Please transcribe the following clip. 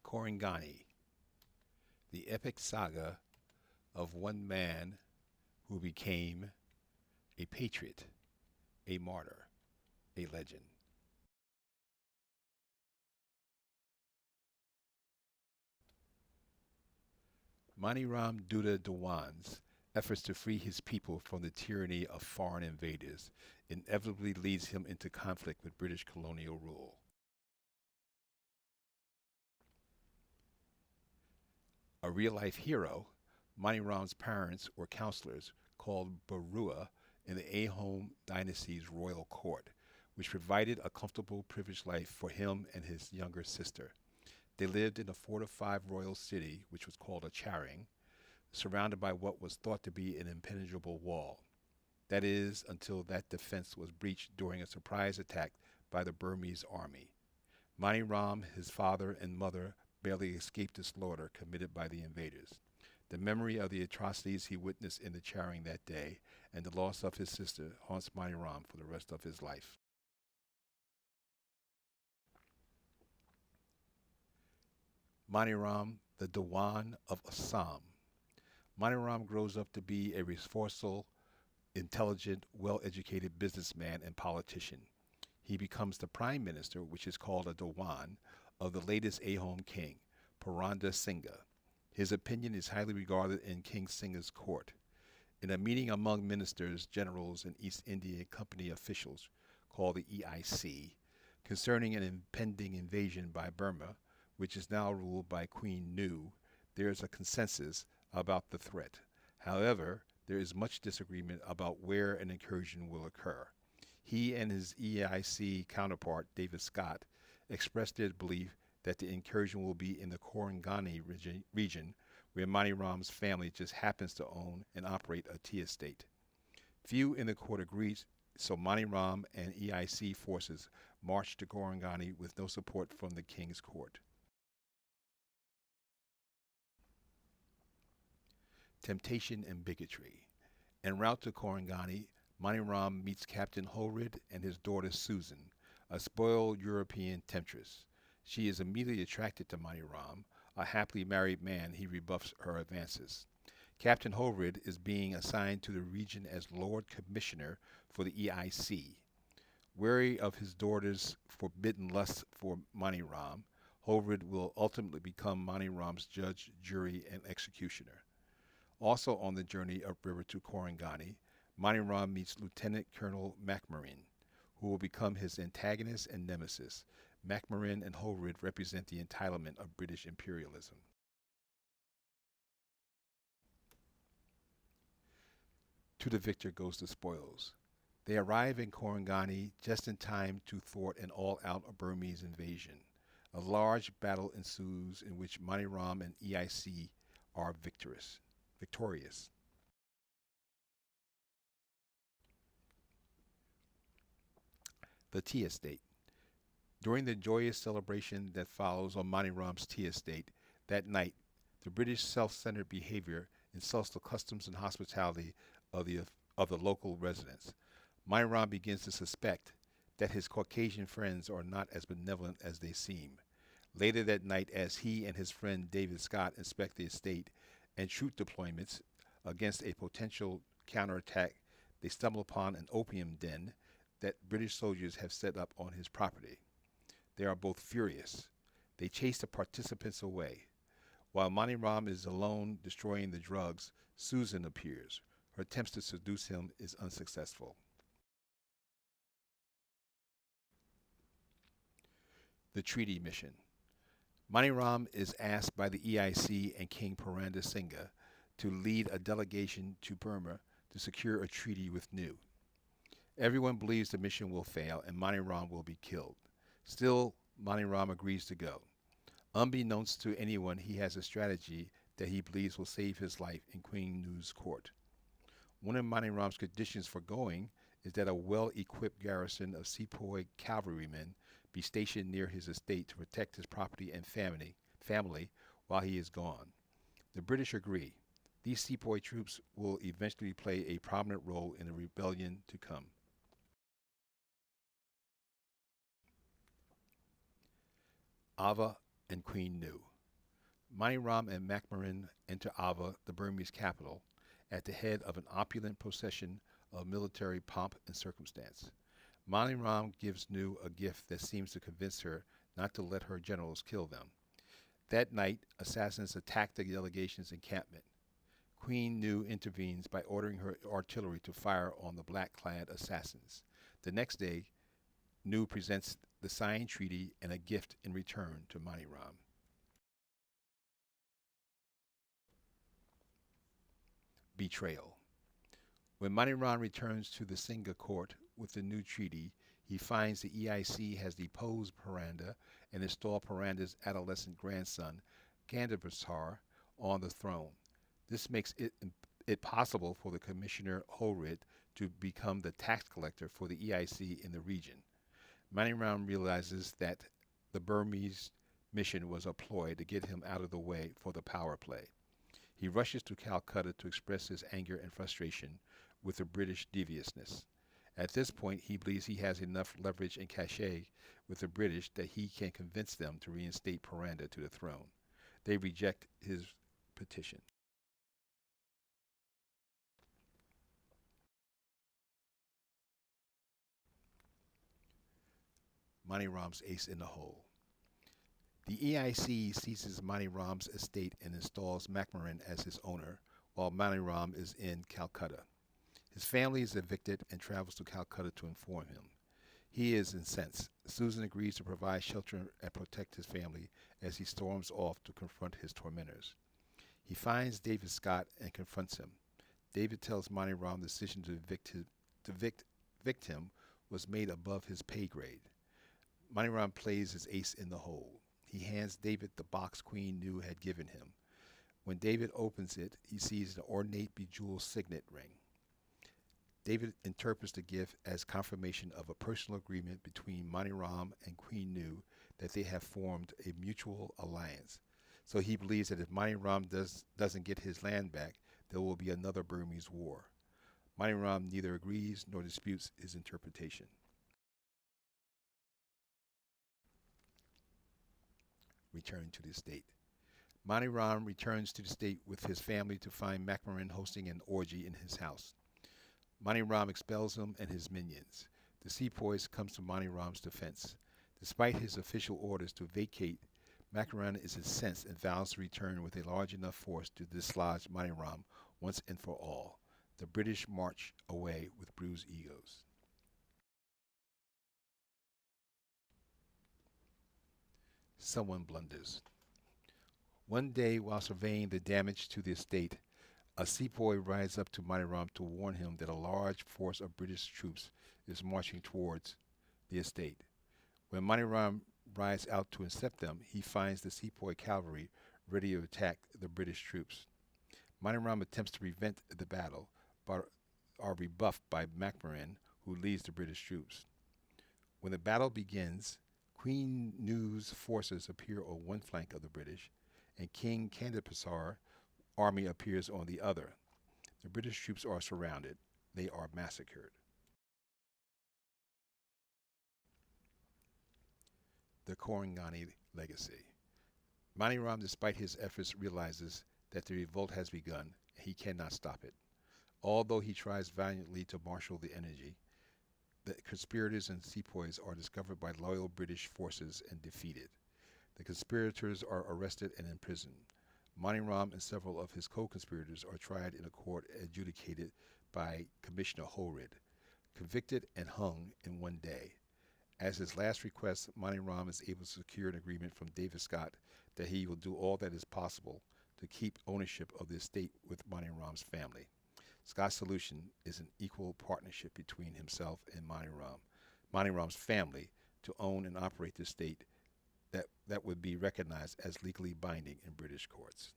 Korangani, the epic saga of one man who became a patriot, a martyr, a legend. Maniram Duda Dewan's efforts to free his people from the tyranny of foreign invaders inevitably leads him into conflict with British colonial rule. A real-life hero, Maniram's parents were counselors called Barua in the Ahom dynasty's royal court, which provided a comfortable, privileged life for him and his younger sister. They lived in a fortified royal city, which was called a charing, surrounded by what was thought to be an impenetrable wall. That is, until that defense was breached during a surprise attack by the Burmese army. Maniram, his father, and mother barely escaped the slaughter committed by the invaders. The memory of the atrocities he witnessed in the charing that day and the loss of his sister haunts Maniram for the rest of his life. Maniram, the Dewan of Assam. Maniram grows up to be a resourceful, intelligent, well-educated businessman and politician. He becomes the prime minister, which is called a Dewan, of the latest Ahom king, Puranda Singha. His opinion is highly regarded in King Singha's court. In a meeting among ministers, generals, and East India Company officials, called the EIC, concerning an impending invasion by Burma, which is now ruled by Queen Nu, there is a consensus about the threat. However, there is much disagreement about where an incursion will occur. He and his EIC counterpart, David Scott, expressed their belief that the incursion will be in the Korangani region, where Maniram's family just happens to own and operate a tea estate. Few in the court agreed, so Maniram and EIC forces marched to Korangani with no support from the king's court. Temptation and bigotry. En route to Korangani, Maniram meets Captain Holrid and his daughter Susan, a spoiled European temptress. She is immediately attracted to Maniram. A happily married man, he rebuffs her advances. Captain Holrid is being assigned to the region as Lord Commissioner for the EIC. Wary of his daughter's forbidden lust for Maniram, Holrid will ultimately become Maniram's judge, jury, and executioner. Also on the journey upriver to Korangani, Maniram meets Lieutenant Colonel Macmarin, who will become his antagonist and nemesis. Macmarin and Holrid represent the entitlement of British imperialism. To the victor goes the spoils. They arrive in Korangani just in time to thwart an all-out Burmese invasion. A large battle ensues in which Maniram and EIC are victorious. The tea estate. During the joyous celebration that follows on Maniram's tea estate, that night, the British self-centered behavior insults the customs and hospitality of the local residents. Maniram begins to suspect that his Caucasian friends are not as benevolent as they seem. Later that night, as he and his friend David Scott inspect the estate and troop deployments against a potential counterattack, they stumble upon an opium den that British soldiers have set up on his property. They are both furious. They chase the participants away. While Maniram is alone destroying the drugs, Susan appears. Her attempts to seduce him is unsuccessful. The treaty mission. Maniram is asked by the EIC and King Puranda Singha to lead a delegation to Burma to secure a treaty with Nu. Everyone believes the mission will fail and Maniram will be killed. Still, Maniram agrees to go. Unbeknownst to anyone, he has a strategy that he believes will save his life in Queen Nu's court. One of Maniram's conditions for going is that a well-equipped garrison of sepoy cavalrymen be stationed near his estate to protect his property and family while he is gone. The British agree. These sepoy troops will eventually play a prominent role in the rebellion to come. Ava and Queen Nu. Mani Ram and Macmarin enter Ava, the Burmese capital, at the head of an opulent procession of military pomp and circumstance. Mani Ram gives Nu a gift that seems to convince her not to let her generals kill them. That night, assassins attack the delegation's encampment. Queen Nu intervenes by ordering her artillery to fire on the black-clad assassins. The next day, Nu presents the signed treaty and a gift in return to Mani Ram. Betrayal. When Mani Ram returns to the Singha court with the new treaty, he finds the EIC has deposed Paranda and installed Paranda's adolescent grandson, Gandapasar, on the throne. This makes it possible for the Commissioner Horid to become the tax collector for the EIC in the region. Mani Ram realizes that the Burmese mission was a ploy to get him out of the way for the power play. He rushes to Calcutta to express his anger and frustration with the British deviousness. At this point, he believes he has enough leverage and cachet with the British that he can convince them to reinstate Paranda to the throne. They reject his petition. Mani Ram's ace in the hole. The EIC seizes Mani Ram's estate and installs Macmarin as his owner, while Mani Ram is in Calcutta. His family is evicted and travels to Calcutta to inform him. He is incensed. Susan agrees to provide shelter and protect his family as he storms off to confront his tormentors. He finds David Scott and confronts him. David tells Mani Ram the decision to evict him was made above his pay grade. Mani Ram plays his ace in the hole. He hands David the box Queen Nu had given him. When David opens it, he sees an ornate bejeweled signet ring. David interprets the gift as confirmation of a personal agreement between Mani Ram and Queen Nu that they have formed a mutual alliance. So he believes that if Mani Ram doesn't get his land back, there will be another Burmese war. Mani Ram neither agrees nor disputes his interpretation. Return to the estate. Mani Ram returns to the state with his family to find Macmarin hosting an orgy in his house. Mani Ram expels him and his minions. The sepoys comes to Mani Ram's defense. Despite his official orders to vacate, Macmarin is incensed and vows to return with a large enough force to dislodge Mani Ram once and for all. The British march away with bruised egos. Someone blunders. One day, while surveying the damage to the estate, a sepoy rides up to Mani Ram to warn him that a large force of British troops is marching towards the estate. When Mani Ram rides out to intercept them, he finds the sepoy cavalry ready to attack the British troops. Mani Ram attempts to prevent the battle, but are rebuffed by Macmarin, who leads the British troops. When the battle begins, Queen Nu's forces appear on one flank of the British, and King Gandapasar's army appears on the other. The British troops are surrounded. They are massacred. The Korangani legacy. Mani Ram, despite his efforts, realizes that the revolt has begun and he cannot stop it. Although he tries valiantly to marshal the energy, the conspirators and sepoys are discovered by loyal British forces and defeated. The conspirators are arrested and imprisoned. Mani Ram and several of his co-conspirators are tried in a court adjudicated by Commissioner Horid, convicted and hung in one day. As his last request, Mani Ram is able to secure an agreement from David Scott that he will do all that is possible to keep ownership of the estate with Mani Ram's family. Scott's solution is an equal partnership between himself and Mani Ram's family, to own and operate the estate that would be recognized as legally binding in British courts.